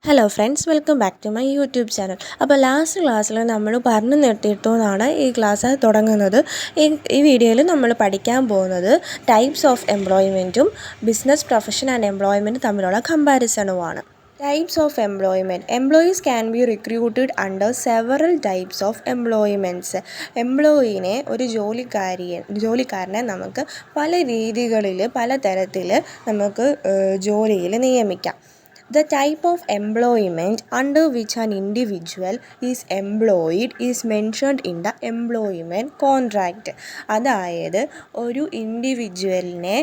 Hello friends, welcome back to my YouTube channel. അപ്പോൾ last ക്ലാസ്സിൽ നമ്മൾ പറഞ്ഞു നിർത്തിയിട്ടാണ് ഈ ക്ലാസ് തുടങ്ങുന്നത്. ഈ വീഡിയോയിൽ നമ്മൾ പഠിക്കാൻ പോകുന്നത് ടൈപ്സ് ഓഫ് എംപ്ലോയ്മെൻറ്റും ബിസിനസ് പ്രൊഫഷൻ ആൻഡ് എംപ്ലോയ്മെൻറ്റ് തമ്മിലുള്ള കമ്പാരിസണുമാണ്. Types of employment. Employees can be recruited under several types of employments. എംപ്ലോയീനെ ഒരു ജോലിക്കാരനെ നമുക്ക് പല രീതികളിൽ പല തരത്തിൽ നമുക്ക് ജോലിയിൽ നിയമിക്കാം. The type of employment under which an individual is employed is mentioned in the employment contract. അതായത് ഒരു ഇൻഡിവിജ്വലിനെ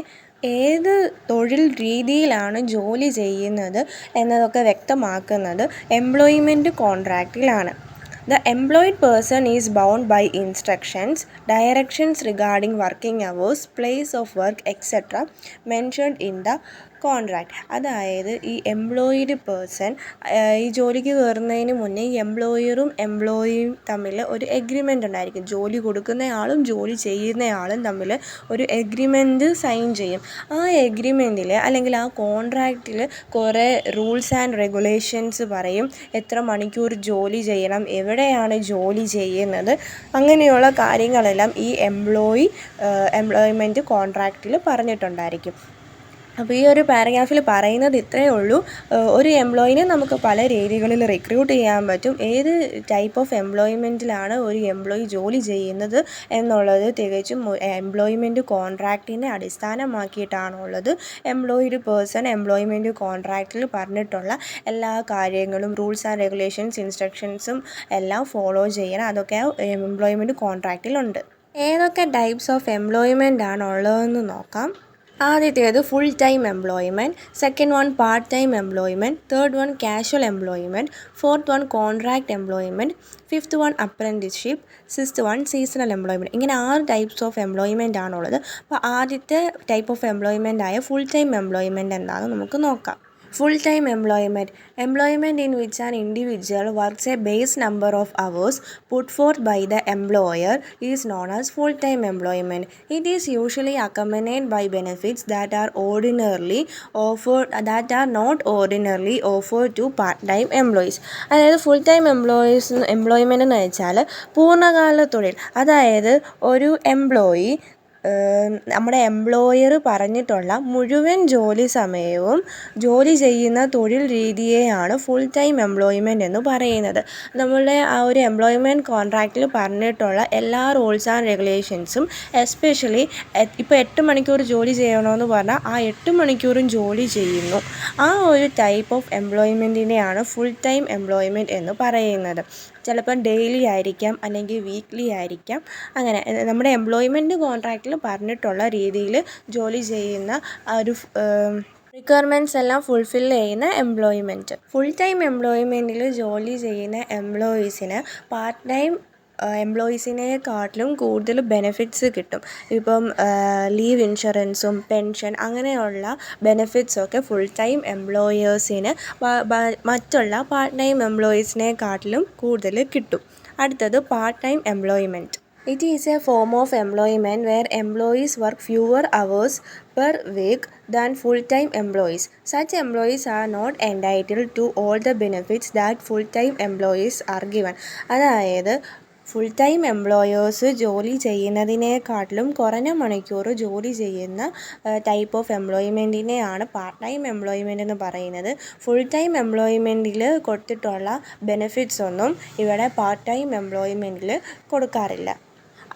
ഏത് തൊഴിൽ രീതിയിലാണ് ജോലി ചെയ്യുന്നത് എന്നതൊക്കെ വ്യക്തമാക്കുന്നത് employment കോൺട്രാക്റ്റിലാണ്. The employed person is bound by instructions, directions regarding working hours, place of work, etc. mentioned in the contract. അതായത് ഈ എംപ്ലോയിഡ് പേഴ്സൺ ഈ ജോലിക്ക് കയറുന്നതിന് മുന്നേ ഈ എംപ്ലോയറും എംപ്ലോയിയും തമ്മിൽ ഒരു എഗ്രിമെൻ്റ് ഉണ്ടായിരിക്കും. ജോലി കൊടുക്കുന്നയാളും ജോലി ചെയ്യുന്നയാളും തമ്മിൽ ഒരു എഗ്രിമെൻ്റ് സൈൻ ചെയ്യും. ആ എഗ്രിമെൻറ്റിൽ അല്ലെങ്കിൽ ആ കോൺട്രാക്റ്റിൽ കുറേ റൂൾസ് ആൻഡ് റെഗുലേഷൻസ് പറയും. എത്ര മണിക്കൂർ ജോലി ചെയ്യണം, എവിടെയാണ് ജോലി ചെയ്യുന്നത്, അങ്ങനെയുള്ള കാര്യങ്ങളെല്ലാം ഈ എംപ്ലോയ്മെൻറ്റ് കോൺട്രാക്റ്റിൽ പറഞ്ഞിട്ടുണ്ടായിരിക്കും. അപ്പോൾ ഈ ഒരു പാരഗ്രാഫിൽ പറയുന്നത് ഇത്രയേ ഉള്ളൂ. ഒരു എംപ്ലോയിനെ നമുക്ക് പല രീതികളിൽ റിക്രൂട്ട് ചെയ്യാൻ പറ്റും. ഏത് ടൈപ്പ് ഓഫ് എംപ്ലോയ്മെൻറ്റിലാണ് ഒരു എംപ്ലോയി ജോലി ചെയ്യുന്നത് എന്നുള്ളത് തികച്ചും എംപ്ലോയ്മെൻറ്റ് കോൺട്രാക്റ്റിനെ അടിസ്ഥാനമാക്കിയിട്ടാണുള്ളത്. എംപ്ലോയിഡ് പേഴ്സൺ എംപ്ലോയ്മെൻറ്റ് കോൺട്രാക്റ്റിൽ പറഞ്ഞിട്ടുള്ള എല്ലാ കാര്യങ്ങളും റൂൾസ് ആൻഡ് റെഗുലേഷൻസ് ഇൻസ്ട്രക്ഷൻസും എല്ലാം ഫോളോ ചെയ്യണം. അതൊക്കെ എംപ്ലോയ്മെൻറ്റ് കോൺട്രാക്റ്റിലുണ്ട്. ഏതൊക്കെ ടൈപ്സ് ഓഫ് എംപ്ലോയ്മെൻ്റ് ആണുള്ളതെന്ന് നോക്കാം. ആദ്യത്തേത് full time employment, second one part time employment, third one casual employment, fourth one contract employment, fifth one apprenticeship, sixth one seasonal employment. ഇങ്ങനെ 6 types of employment ആണുള്ളത്. അപ്പോൾ ആദ്യത്തെ ടൈപ്പ് ഓഫ് എംപ്ലോയ്മെൻ്റ് ആയ full time employment എന്താണെന്ന് നമുക്ക് നോക്കാം. Full time employment in which an individual works a base number of hours put forth by the employer is known as full time employment. It is usually accompanied by benefits that are not ordinarily offered to part time employees. അതായത് full time employment എന്ന് വെച്ചാൽ പൂർണ്ണകാല തൊഴിൽ. അതായത് ഒരു employee നമ്മുടെ employer പറഞ്ഞിട്ടുള്ള മുഴുവൻ ജോലി സമയവും ജോലി ചെയ്യുന്ന തൊഴിൽ രീതിയെയാണ് ഫുൾ ടൈം എംപ്ലോയ്മെൻറ്റ് എന്ന് പറയുന്നത്. നമ്മളുടെ ആ ഒരു എംപ്ലോയ്മെൻറ്റ് കോൺട്രാക്റ്റിൽ പറഞ്ഞിട്ടുള്ള എല്ലാ റൂൾസ് ആൻഡ് റെഗുലേഷൻസും എസ്പെഷ്യലി ഇപ്പോൾ 8 മണിക്കൂർ ജോലി ചെയ്യണമെന്ന് പറഞ്ഞാൽ ആ 8 മണിക്കൂറും ജോലി ചെയ്യുന്നു. ആ ഒരു ടൈപ്പ് ഓഫ് എംപ്ലോയ്മെൻറ്റിനെയാണ് ഫുൾ ടൈം എംപ്ലോയ്മെൻറ്റ് എന്ന് പറയുന്നത്. ചിലപ്പം ഡെയിലി ആയിരിക്കാം, അല്ലെങ്കിൽ വീക്ക്ലി ആയിരിക്കാം. അങ്ങനെ നമ്മുടെ എംപ്ലോയ്മെൻറ്റ് കോൺട്രാക്റ്റിൽ പറഞ്ഞിട്ടുള്ള രീതിയിൽ ജോലി ചെയ്യുന്ന ആ ഒരു റിക്വയർമെൻറ്റ്സ് എല്ലാം ഫുൾഫിൽ ചെയ്യുന്ന എംപ്ലോയ്മെൻറ്റ്. ഫുൾ ടൈം എംപ്ലോയ്മെൻറ്റിൽ ജോലി ചെയ്യുന്ന എംപ്ലോയീസിന് പാർട്ട് ടൈം എംപ്ലോയീസിനെക്കാട്ടിലും കൂടുതൽ ബെനിഫിറ്റ്സ് കിട്ടും. ഇപ്പം ലീവ് ഇൻഷുറൻസും പെൻഷൻ അങ്ങനെയുള്ള ബെനിഫിറ്റ്സൊക്കെ ഫുൾ ടൈം എംപ്ലോയേഴ്സിന് മറ്റുള്ള പാർട്ട് ടൈം എംപ്ലോയീസിനെക്കാട്ടിലും കൂടുതൽ കിട്ടും. അടുത്തത് part time employment. It is a form of employment where employees work fewer hours per week than full-time employees. Such employees are not entitled to all the benefits that full-time employees are given. അതായത് full time employers ജോലി ചെയ്യുന്നതിനേക്കാട്ടിലും കുറഞ്ഞ മണിക്കൂർ ജോലി ചെയ്യുന്ന type of എംപ്ലോയ്മെൻറ്റിനെയാണ് part time employment എന്ന് പറയുന്നത്. ഫുൾ ടൈം എംപ്ലോയ്മെൻറ്റിൽ കൊടുത്തിട്ടുള്ള ബെനിഫിറ്റ്സ് ഒന്നും ഇവിടെ പാർട്ട് ടൈം എംപ്ലോയ്മെൻറ്റിൽ കൊടുക്കാറില്ല.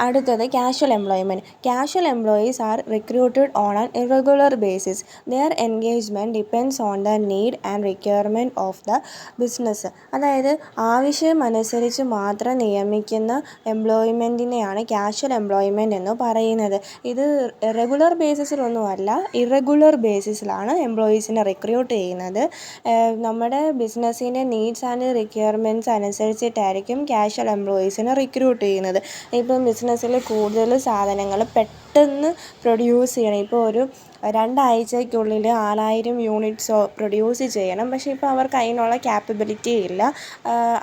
അടുത്തത് casual employment. Casual employees are recruited on an irregular basis. Their engagement depends on the need and requirement of the business. അതായത് ആവശ്യമനുസരിച്ച് മാത്രം നിയമിക്കുന്ന എംപ്ലോയ്മെൻറ്റിനെയാണ് കാഷ്വൽ എംപ്ലോയ്മെൻറ്റ് എന്ന് പറയുന്നത്. ഇത് റെഗുലർ ബേസിസിലൊന്നുമല്ല, ഇറഗുലർ ബേസിസിലാണ് എംപ്ലോയീസിനെ റിക്രൂട്ട് ചെയ്യുന്നത്. നമ്മുടെ ബിസിനസ്സിൻ്റെ നീഡ്സ് ആൻഡ് റിക്വയർമെൻറ്റ്സ് അനുസരിച്ചിട്ടായിരിക്കും കാഷ്വൽ എംപ്ലോയീസിനെ റിക്രൂട്ട് ചെയ്യുന്നത്. ഇപ്പം ബിസിനസ്സിൽ കൂടുതൽ സാധനങ്ങൾ പെട്ടെന്ന് പ്രൊഡ്യൂസ് ചെയ്യണം. ഇപ്പോൾ ഒരു 2 ആഴ്ചയ്ക്കുള്ളിൽ 4000 യൂണിറ്റ്സോ പ്രൊഡ്യൂസ് ചെയ്യണം. പക്ഷേ ഇപ്പോൾ അവർക്ക് അതിനുള്ള ക്യാപ്പബിലിറ്റി ഇല്ല.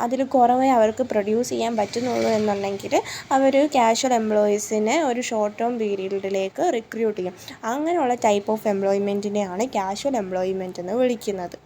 അതിൽ കുറവേ അവർക്ക് പ്രൊഡ്യൂസ് ചെയ്യാൻ പറ്റുന്നുള്ളൂ എന്നുണ്ടെങ്കിൽ അവർ കാഷ്വൽ എംപ്ലോയീസിനെ ഒരു ഷോർട്ട് ടേം പീരീഡിലേക്ക് റിക്രൂട്ട് ചെയ്യും. അങ്ങനെയുള്ള ടൈപ്പ് ഓഫ് എംപ്ലോയ്മെൻറ്റിനെയാണ് കാഷ്വൽ എംപ്ലോയ്മെൻറ്റ് എന്ന് വിളിക്കുന്നത്.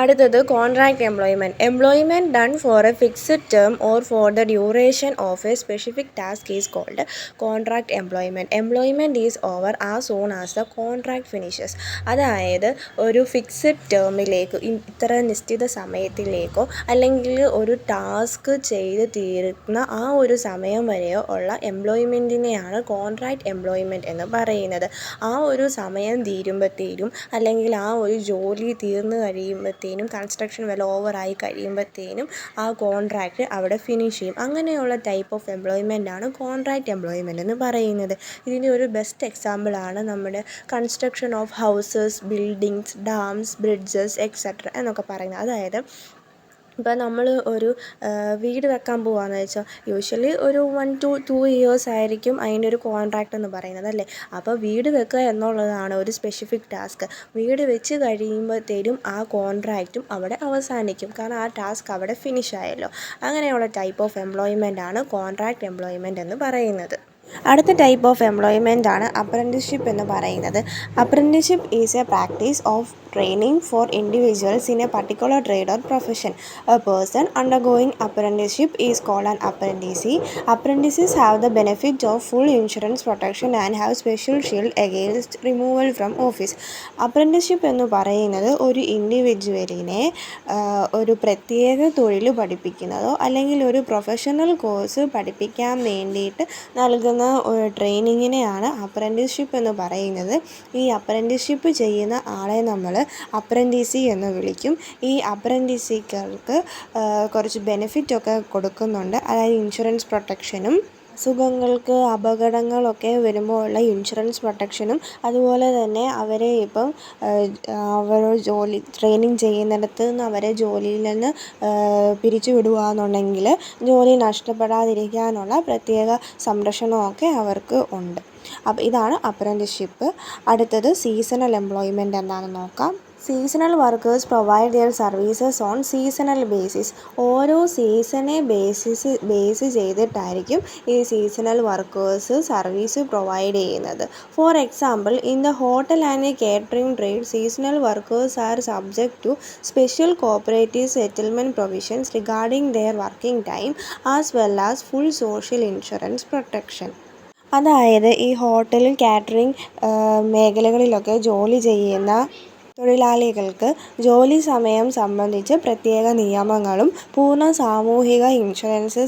അടുത്തത് contract employment done for a fixed term or for the duration of a specific task is called contract employment is over as soon as the contract finishes. അതായത് ഒരു fixed ടേമിലേക്ക് ഇത്ര നിശ്ചിത സമയത്തിലേക്കോ അല്ലെങ്കിൽ ഒരു ടാസ്ക് ചെയ്ത് തീരുന്ന ആ ഒരു സമയം വരെയോ ഉള്ള എംപ്ലോയ്മെൻറ്റിനെയാണ് കോൺട്രാക്ട് എംപ്ലോയ്മെൻറ്റ് എന്ന് പറയുന്നത്. ആ ഒരു സമയം തീരുമ്പോഴത്തേനും അല്ലെങ്കിൽ ആ ഒരു ജോലി തീർന്നു കഴിയുമ്പോഴത്തേനും കൺസ്ട്രക്ഷൻ വില ഓവറായി കഴിയുമ്പോഴത്തേനും ആ കോൺട്രാക്റ്റ് അവിടെ ഫിനിഷ് ചെയ്യും. അങ്ങനെയുള്ള ടൈപ്പ് ഓഫ് എംപ്ലോയ്മെൻറ്റാണ് കോൺട്രാക്റ്റ് എംപ്ലോയ്മെൻറ്റ് എന്ന് പറയുന്നത്. ഇതിൻ്റെ ഒരു ബെസ്റ്റ് എക്സാമ്പിളാണ് നമ്മുടെ construction of houses, buildings, dams, bridges etcetera എന്നൊക്കെ പറയുന്നത്. അതായത് ഇപ്പം നമ്മൾ ഒരു വീട് വെക്കാൻ പോവുകയെന്ന് വെച്ചാൽ യൂഷ്വലി ഒരു 1 to 2 years ആയിരിക്കും അതിൻ്റെ ഒരു കോൺട്രാക്റ്റ് എന്ന് പറയുന്നത് അല്ലേ. അപ്പോൾ വീട് വെക്കുക എന്നുള്ളതാണ് ഒരു സ്പെസിഫിക് ടാസ്ക്. വീട് വെച്ച് കഴിയുമ്പോഴത്തേനും ആ കോൺട്രാക്റ്റും അവിടെ അവസാനിക്കും. കാരണം ആ ടാസ്ക് അവിടെ ഫിനിഷ് ആയല്ലോ. അങ്ങനെയുള്ള ടൈപ്പ് ഓഫ് എംപ്ലോയ്മെൻറ്റാണ് കോൺട്രാക്റ്റ് എംപ്ലോയ്മെൻറ്റ് എന്ന് പറയുന്നത്. അടുത്ത ടൈപ്പ് ഓഫ് എംപ്ലോയ്മെൻ്റ് ആണ് അപ്രൻറ്റിസ്ഷിപ്പ് എന്ന് പറയുന്നത്. Apprenticeship is a practice of training for individuals in a particular trade or profession. A person undergoing apprenticeship is called an apprentice. Apprentices have the benefit of full insurance protection and have special shield against removal from office. Apprenticeship എന്ന് പറയുന്നത് ഒരു ഇൻഡിവിജ്വലിനെ ഒരു പ്രത്യേക തൊഴിൽ പഠിപ്പിക്കുന്നതോ അല്ലെങ്കിൽ ഒരു professional course പഠിപ്പിക്കാൻ വേണ്ടിയിട്ട് നൽകുന്ന ട്രെയിനിങ്ങിനെയാണ് അപ്രൻറ്റിസ്ഷിപ്പ് എന്ന് പറയുന്നത്. ഈ അപ്രൻറ്റിസ്ഷിപ്പ് ചെയ്യുന്ന ആളെ നമ്മൾ അപ്രൻറ്റീസി എന്ന് വിളിക്കും. ഈ അപ്രൻറ്റീസികൾക്ക് കുറച്ച് ബെനിഫിറ്റൊക്കെ കൊടുക്കുന്നുണ്ട്. അതായത് ഇൻഷുറൻസ് പ്രൊട്ടക്ഷനും അസുഖങ്ങൾക്ക് അപകടങ്ങളൊക്കെ വരുമ്പോൾ ഉള്ള ഇൻഷുറൻസ് പ്രൊട്ടക്ഷനും അതുപോലെ തന്നെ അവരെ ഇപ്പം അവർ ജോലി ട്രെയിനിങ് ചെയ്യുന്നിടത്ത് നിന്ന് അവരെ ജോലിയിൽ നിന്ന് പിരിച്ചു വിടുകയാണെന്നുണ്ടെങ്കിൽ ജോലി നഷ്ടപ്പെടാതിരിക്കാനുള്ള പ്രത്യേക സംരക്ഷണമൊക്കെ അവർക്ക് ഉണ്ട്. അപ്പോൾ ഇതാണ് അപ്രൻറ്റിസ്ഷിപ്പ്. അടുത്തത് സീസണൽ എംപ്ലോയ്മെൻറ്റ് എന്താണെന്ന് നോക്കാം. Seasonal workers provide their services on seasonal basis. ഓരോ സീസണെ ബേസ് ചെയ്തിട്ടായിരിക്കും ഈ സീസണൽ വർക്കേഴ്സ് സർവീസ് പ്രൊവൈഡ് ചെയ്യുന്നത്. For example, in the hotel and catering trade seasonal workers are subject to special cooperative settlement provisions regarding their working time as well as full social insurance protection. അതായത് ഈ hotel, catering മേഖലകളിലൊക്കെ ജോലി ചെയ്യുന്ന തൊഴിലാളികൾക്ക് ജോലി സമയം സംബന്ധിച്ച് പ്രത്യേക നിയമങ്ങളും പൂർണ്ണ സാമൂഹിക ഇൻഷുറൻസ്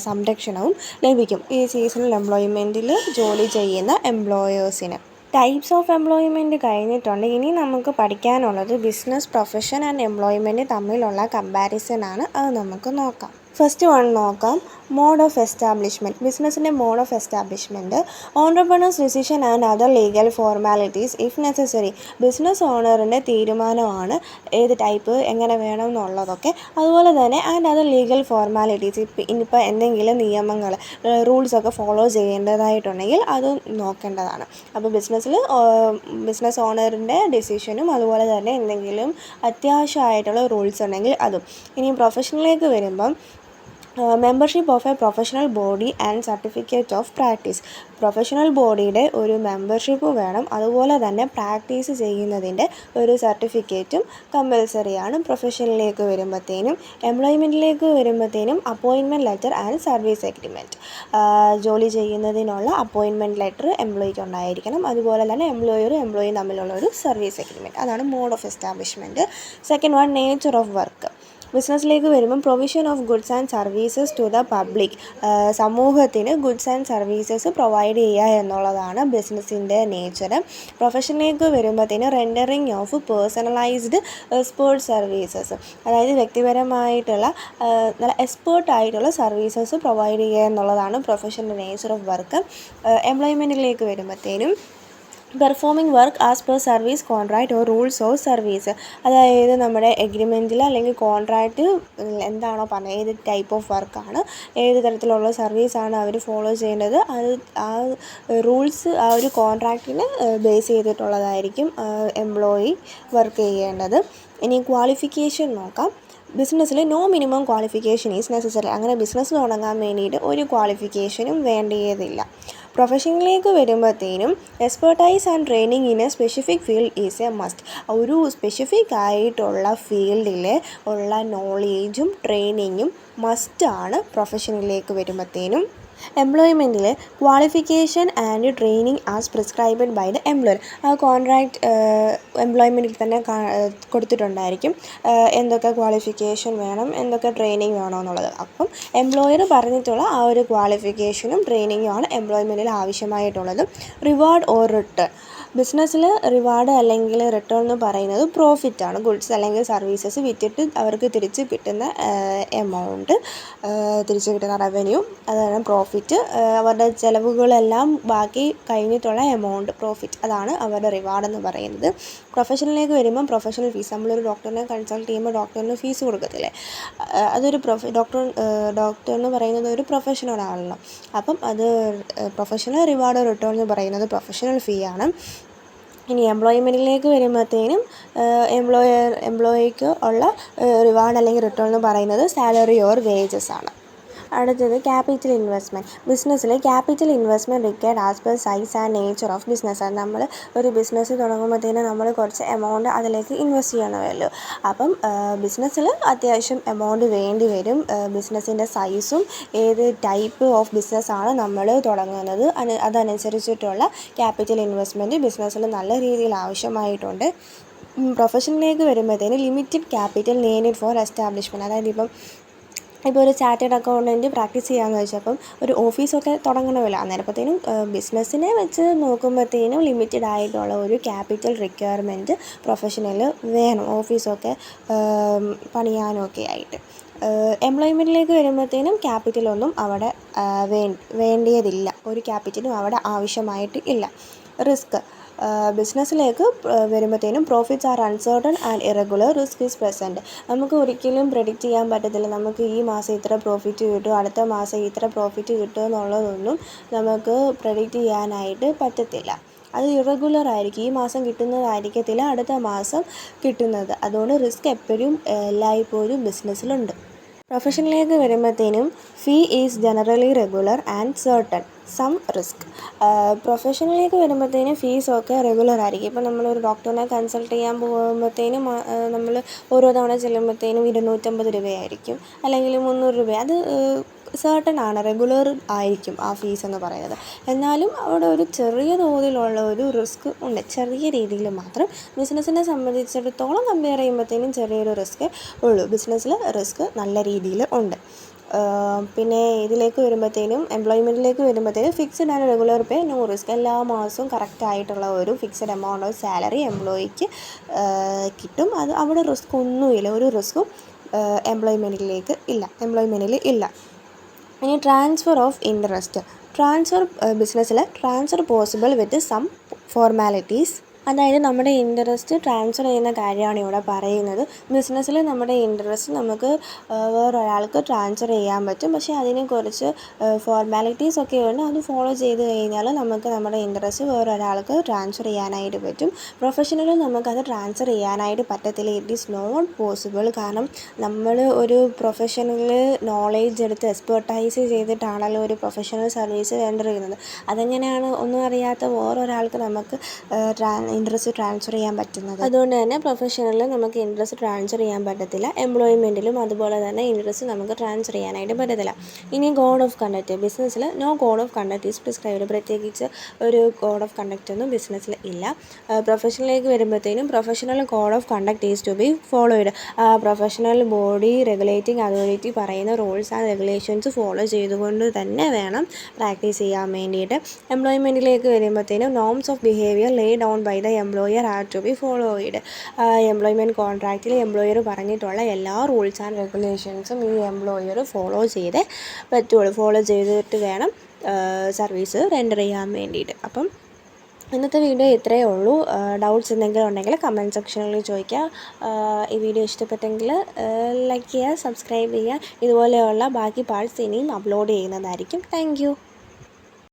സംരക്ഷണവും ലഭിക്കും ഈ സീസണൽ എംപ്ലോയ്മെൻറ്റിൽ ജോലി ചെയ്യുന്ന എംപ്ലോയേഴ്സിന്. ടൈപ്സ് ഓഫ് എംപ്ലോയ്മെൻറ്റ് കഴിഞ്ഞിട്ടുണ്ട്. ഇനി നമുക്ക് പഠിക്കാനുള്ളത് ബിസിനസ്, പ്രൊഫഷൻ ആൻഡ് എംപ്ലോയ്മെൻറ്റ് തമ്മിലുള്ള കമ്പാരിസനാണ്. അത് നമുക്ക് നോക്കാം. ഫസ്റ്റ് വൺ നോക്കാം, മോഡ് ഓഫ് എസ്റ്റാബ്ലിഷ്മെൻറ്റ്. ബിസിനസ്സിൻ്റെ mode of establishment: entrepreneurs decision and other legal formalities if necessary. Business ഓണറിൻ്റെ തീരുമാനമാണ് ഏത് ടൈപ്പ് എങ്ങനെ വേണം എന്നുള്ളതൊക്കെ. അതുപോലെ തന്നെ ആൻഡ് അതർ ലീഗൽ ഫോർമാലിറ്റീസ്, ഇനിയിപ്പോൾ എന്തെങ്കിലും നിയമങ്ങൾ റൂൾസൊക്കെ ഫോളോ ചെയ്യേണ്ടതായിട്ടുണ്ടെങ്കിൽ അത് നോക്കേണ്ടതാണ്. അപ്പോൾ ബിസിനസ് ഓണറിൻ്റെ ഡിസിഷനും അതുപോലെ തന്നെ എന്തെങ്കിലും അത്യാവശ്യമായിട്ടുള്ള റൂൾസ് ഉണ്ടെങ്കിൽ അതും. ഇനി പ്രൊഫഷനിലേക്ക് വരുമ്പം membership of A professional body and certificate of practice. Professional ബോഡിയുടെ ഒരു മെമ്പർഷിപ്പ് വേണം. അതുപോലെ തന്നെ പ്രാക്ടീസ് ചെയ്യുന്നതിൻ്റെ ഒരു സർട്ടിഫിക്കറ്റും കമ്പൽസറിയാണ്. പ്രൊഫഷനിലേക്ക് വരുമ്പോഴത്തേനും എംപ്ലോയ്മെൻറ്റിലേക്ക് വരുമ്പോഴത്തേനും appointment letter and service agreement. ജോലി ചെയ്യുന്നതിനുള്ള അപ്പോയിൻമെൻറ്റ് ലെറ്റർ എംപ്ലോയിക്ക് ഉണ്ടായിരിക്കണം. അതുപോലെ തന്നെ എംപ്ലോയിയും തമ്മിലുള്ള ഒരു സർവീസ് എഗ്രിമെൻറ്റ്. അതാണ് mode of establishment. Second one, nature of work. ബിസിനസ്സിലേക്ക് വരുമ്പം provision of goods and services to the public. സമൂഹത്തിന് ഗുഡ്സ് ആൻഡ് സർവീസസ് പ്രൊവൈഡ് ചെയ്യുക എന്നുള്ളതാണ് ബിസിനസ്സിൻ്റെ നേച്ചർ. പ്രൊഫഷനിലേക്ക് വരുമ്പോഴത്തേന് rendering of personalised expert services, അതായത് വ്യക്തിപരമായിട്ടുള്ള നല്ല എക്സ്പേർട്ടായിട്ടുള്ള സർവീസസ് പ്രൊവൈഡ് ചെയ്യുക എന്നുള്ളതാണ് പ്രൊഫഷൻ്റെ നേച്ചർ ഓഫ് വർക്ക്. എംപ്ലോയ്മെൻറ്റിലേക്ക് വരുമ്പോഴത്തേനും performing work as per service contract or rules of service. അതായത് നമ്മുടെ എഗ്രിമെൻറ്റിൽ അല്ലെങ്കിൽ കോൺട്രാക്റ്റ് എന്താണോ പറഞ്ഞത്, ഏത് ടൈപ്പ് ഓഫ് വർക്കാണ്, ഏത് തരത്തിലുള്ള സർവീസാണ് അവർ ഫോളോ ചെയ്യേണ്ടത്, അത് ആ റൂൾസ് ആ ഒരു കോൺട്രാക്റ്റിനെ ബേസ് ചെയ്തിട്ടുള്ളതായിരിക്കും എംപ്ലോയി വർക്ക് ചെയ്യേണ്ടത്. ഇനി ക്വാളിഫിക്കേഷൻ നോക്കാം. ബിസിനസ്സിൽ no minimum qualification is necessary. അങ്ങനെ ബിസിനസ് തുടങ്ങാൻ വേണ്ടിയിട്ട് ഒരു ക്വാളിഫിക്കേഷനും വേണ്ടിയതില്ല. പ്രൊഫഷനിലേക്ക് വരുമ്പോഴത്തേനും expertise and training in a specific field is a must. ഒരു സ്പെസിഫിക് ആയിട്ടുള്ള ഫീൽഡിൽ ഉള്ള നോളേജും ട്രെയിനിങ്ങും മസ്റ്റാണ് പ്രൊഫഷനിലേക്ക് വരുമ്പോഴത്തേനും. എംപ്ലോയ്മെൻറ്റിൽ qualification and training as prescribed by the employer. ആ കോൺട്രാക്റ്റ് എംപ്ലോയ്മെൻറ്റിൽ തന്നെ കൊടുത്തിട്ടുണ്ടായിരിക്കും എന്തൊക്കെ ക്വാളിഫിക്കേഷൻ വേണം, എന്തൊക്കെ ട്രെയിനിങ് വേണമെന്നുള്ളത്. അപ്പം എംപ്ലോയർ പറഞ്ഞിട്ടുള്ള ആ ഒരു ക്വാളിഫിക്കേഷനും ട്രെയിനിങ്ങും ആണ് എംപ്ലോയ്മെൻറ്റിൽ ആവശ്യമായിട്ടുള്ളത്. Reward or return. ബിസിനസ്സിൽ റിവാർഡ് അല്ലെങ്കിൽ റിട്ടേൺ എന്ന് പറയുന്നത് പ്രോഫിറ്റാണ്. ഗുഡ്സ് അല്ലെങ്കിൽ സർവീസസ് വിറ്റിട്ട് അവർക്ക് തിരിച്ച് കിട്ടുന്ന എമൗണ്ട്, തിരിച്ച് കിട്ടുന്ന റവന്യൂ, അതാണ് പ്രോഫിറ്റ്. അവരുടെ ചിലവുകളെല്ലാം ബാക്കി കഴിഞ്ഞിട്ടുള്ള എമൗണ്ട് പ്രോഫിറ്റ്, അതാണ് അവരുടെ റിവാർഡെന്ന് പറയുന്നത്. പ്രൊഫഷനിലേക്ക് വരുമ്പം പ്രൊഫഷണൽ ഫീസ്. നമ്മളൊരു ഡോക്ടറിനെ കൺസൾട്ട് ചെയ്യുമ്പോൾ ഡോക്ടറിന് ഫീസ് കൊടുക്കത്തില്ലേ, അതൊരു ഡോക്ടർ എന്ന് പറയുന്നത് ഒരു പ്രൊഫഷണലാണല്ലോ. അപ്പം അത് പ്രൊഫഷണൽ റിവാർഡ് റിട്ടേൺ എന്ന് പറയുന്നത് പ്രൊഫഷണൽ ഫീ ആണ്. ഇനി എംപ്ലോയ്മെൻറ്റിലേക്ക് വരുമ്പോഴത്തേനും എംപ്ലോയിക്ക് ഉള്ള റിവാർഡ് അല്ലെങ്കിൽ റിട്ടേൺ എന്ന് പറയുന്നത് സാലറി ഓർ വേജസ് ആണ്. അടുത്തത് ക്യാപിറ്റൽ ഇൻവെസ്റ്റ്മെൻറ്റ്. ബിസിനസ്സിൽ capital investment required as per size and nature of business. അത് നമ്മൾ ഒരു ബിസിനസ് തുടങ്ങുമ്പോഴത്തേനും നമ്മൾ കുറച്ച് എമൗണ്ട് അതിലേക്ക് ഇൻവെസ്റ്റ് ചെയ്യണമല്ലോ. അപ്പം ബിസിനസ്സിൽ അത്യാവശ്യം എമൗണ്ട് വേണ്ടി വരും. ബിസിനസ്സിൻ്റെ സൈസും ഏത് ടൈപ്പ് ഓഫ് ബിസിനസ്സാണ് നമ്മൾ തുടങ്ങുന്നത് അതനുസരിച്ചിട്ടുള്ള ക്യാപിറ്റൽ ഇൻവെസ്റ്റ്മെൻറ്റ് ബിസിനസ്സിൽ നല്ല രീതിയിൽ ആവശ്യമായിട്ടുണ്ട്. പ്രൊഫഷനിലേക്ക് വരുമ്പോഴത്തേന് limited capital needed for establishment. അതായത് ഇപ്പോൾ ഒരു ചാർട്ടേഡ് അക്കൗണ്ടൻറ്റ് പ്രാക്ടീസ് ചെയ്യാമെന്ന് വെച്ചപ്പം ഒരു ഓഫീസൊക്കെ തുടങ്ങണമല്ലോ. അന്നേരപ്പത്തേനും ബിസിനസ്സിനെ വെച്ച് നോക്കുമ്പോഴത്തേനും ലിമിറ്റഡ് ആയിട്ടുള്ള ഒരു ക്യാപിറ്റൽ റിക്വയർമെൻറ്റ് പ്രൊഫഷനിൽ വേണം, ഓഫീസൊക്കെ പണിയാനൊക്കെ ആയിട്ട്. എംപ്ലോയ്മെൻറ്റിലേക്ക് വരുമ്പോഴത്തേനും ക്യാപിറ്റലൊന്നും അവിടെ വേണ്ടിയതില്ല, ഒരു ക്യാപിറ്റലും അവിടെ ആവശ്യമായിട്ട് ഇല്ല. റിസ്ക്. ബിസിനസ്സിലേക്ക് വരുമ്പോഴത്തേനും profits are uncertain and irregular, risk is present. നമുക്ക് ഒരിക്കലും പ്രെഡിക്റ്റ് ചെയ്യാൻ പറ്റത്തില്ല. നമുക്ക് ഈ മാസം ഇത്ര പ്രോഫിറ്റ് കിട്ടും, അടുത്ത മാസം ഇത്ര പ്രോഫിറ്റ് കിട്ടും എന്നുള്ളതൊന്നും നമുക്ക് പ്രെഡിക്റ്റ് ചെയ്യാനായിട്ട് പറ്റത്തില്ല. അത് ഇറഗുലർ ആയിരിക്കും. ഈ മാസം കിട്ടുന്നതായിരിക്കത്തില്ല അടുത്ത മാസം കിട്ടുന്നത്. അതുകൊണ്ട് റിസ്ക് എപ്പോഴും എല്ലായ്പ്പോഴും ബിസിനസ്സിലുണ്ട്. പ്രൊഫഷനിലേക്ക് വരുമ്പോഴത്തേനും fee is generally regular and certain, some risk. പ്രൊഫഷനിലേക്ക് വരുമ്പോഴത്തേനും ഫീസൊക്കെ റെഗുലർ ആയിരിക്കും. ഇപ്പോൾ നമ്മളൊരു ഡോക്ടറിനെ കൺസൾട്ട് ചെയ്യാൻ പോകുമ്പോഴത്തേനും നമ്മൾ ഓരോ തവണ ചെല്ലുമ്പോഴത്തേനും 250 രൂപയായിരിക്കും, അല്ലെങ്കിൽ 300 രൂപ. അത് സർട്ടൺ ആണ്, റെഗുലർ ആയിരിക്കും ആ ഫീസ് എന്ന് പറയുന്നത്. എന്നാലും അവിടെ ഒരു ചെറിയ തോതിലുള്ള ഒരു റിസ്ക് ഉണ്ട്, ചെറിയ രീതിയിൽ മാത്രം. ബിസിനസ്സിനെ സംബന്ധിച്ചിടത്തോളം കമ്പയർ ചെയ്യുമ്പോഴത്തേനും ചെറിയൊരു റിസ്ക് ഉള്ളൂ. ബിസിനസ്സിൽ റിസ്ക് നല്ല രീതിയിൽ ഉണ്ട്. പിന്നെ ഇതിലേക്ക് വരുമ്പോഴത്തേനും എംപ്ലോയ്മെൻറ്റിലേക്ക് വരുമ്പോഴത്തേനും fixed and regular pay, no risk. എല്ലാ മാസവും കറക്റ്റായിട്ടുള്ള ഒരു ഫിക്സഡ് എമൗണ്ട് ഓഫ് സാലറി എംപ്ലോയിക്ക് കിട്ടും. അത് അവിടെ റിസ്ക് ഒന്നുമില്ല, ഒരു റിസ്ക്കും എംപ്ലോയ്മെൻറ്റിൽ ഇല്ല. ഇനി ട്രാൻസ്ഫർ ഓഫ് ഇൻട്രസ്റ്റ്. ബിസിനസ്സിൽ transfer possible with some formalities. അതായത് നമ്മുടെ ഇൻട്രസ്റ്റ് ട്രാൻസ്ഫർ ചെയ്യുന്ന കാര്യമാണ് ഇവിടെ പറയുന്നത്. ബിസിനസ്സിൽ നമ്മുടെ ഇൻട്രസ്റ്റ് നമുക്ക് വേറൊരാൾക്ക് ട്രാൻസ്ഫർ ചെയ്യാൻ പറ്റും. പക്ഷേ അതിന് കുറച്ച് ഫോർമാലിറ്റീസ് ഒക്കെ ഉണ്ട്. അത് ഫോളോ ചെയ്ത് കഴിഞ്ഞാൽ നമുക്ക് നമ്മുടെ ഇൻട്രസ്റ്റ് വേറൊരാൾക്ക് ട്രാൻസ്ഫർ ചെയ്യാനായിട്ട് പറ്റും. പ്രൊഫഷണലിൽ നമുക്കത് ട്രാൻസ്ഫർ ചെയ്യാനായിട്ട് പറ്റത്തില്ല. It is not possible. കാരണം നമ്മൾ ഒരു പ്രൊഫഷണൽ നോളേജ് എടുത്ത് എക്സ്പെർട്ടൈസ് ചെയ്തിട്ടാണല്ലോ ഒരു പ്രൊഫഷണൽ സർവീസ് റെൻഡർ ചെയ്യുന്നത്. അതെങ്ങനെയാണ് ഒന്നും അറിയാത്ത വേറൊരാൾക്ക് നമുക്ക് ഇൻട്രസ്റ്റ് ട്രാൻസ്ഫർ ചെയ്യാൻ പറ്റുന്നത്? അതുകൊണ്ട് തന്നെ പ്രൊഫഷണലിൽ നമുക്ക് ഇൻട്രസ്റ്റ് ട്രാൻസ്ഫർ ചെയ്യാൻ പറ്റത്തില്ല. എംപ്ലോയ്മെൻറ്റിലും അതുപോലെ തന്നെ ഇൻട്രസ്റ്റ് നമുക്ക് ട്രാൻസ്ഫർ ചെയ്യാനായിട്ട് പറ്റത്തില്ല. ഇനി കോഡ് ഓഫ് കണ്ടക്റ്റ്. ബിസിനസ്സിൽ no code of conduct is prescribed. പ്രത്യേകിച്ച് ഒരു കോഡ് ഓഫ് കണ്ടക്റ്റ് ഒന്നും ബിസിനസ്സിൽ ഇല്ല. പ്രൊഫഷനിലേക്ക് വരുമ്പോഴത്തേനും professional code of conduct is to be followed. Professional body regulating authority പറയുന്ന റൂൾസ് ആൻഡ് റെഗുലേഷൻസ് ഫോളോ ചെയ്തുകൊണ്ട് തന്നെ വേണം പ്രാക്ടീസ് ചെയ്യാൻ വേണ്ടിയിട്ട്. എംപ്ലോയ്മെൻറ്റിലേക്ക് വരുമ്പോഴത്തേനും norms of behaviour lay down by the employer are to be followed. Employment കോൺട്രാക്റ്റിൽ എംപ്ലോയർ പറഞ്ഞിട്ടുള്ള എല്ലാ റൂൾസ് ആൻഡ് റെഗുലേഷൻസും ഈ എംപ്ലോയർ ഫോളോ ചെയ്തേ പറ്റുള്ളൂ. ഫോളോ ചെയ്തിട്ട് വേണം സർവീസ് റെൻഡർ ചെയ്യാൻ വേണ്ടിയിട്ട്. അപ്പം ഇന്നത്തെ വീഡിയോ ഇത്രയേ ഉള്ളൂ. ഡൗട്ട്സ് എന്തെങ്കിലും ഉണ്ടെങ്കിൽ കമൻറ്റ് സെക്ഷനിൽ ചോദിക്കുക. ഈ വീഡിയോ ഇഷ്ടപ്പെട്ടെങ്കിൽ ലൈക്ക് ചെയ്യുക, സബ്സ്ക്രൈബ് ചെയ്യുക. ഇതുപോലെയുള്ള ബാക്കി പാർട്സ് ഇനിയും അപ്ലോഡ് ചെയ്യുന്നതായിരിക്കും. Thank you.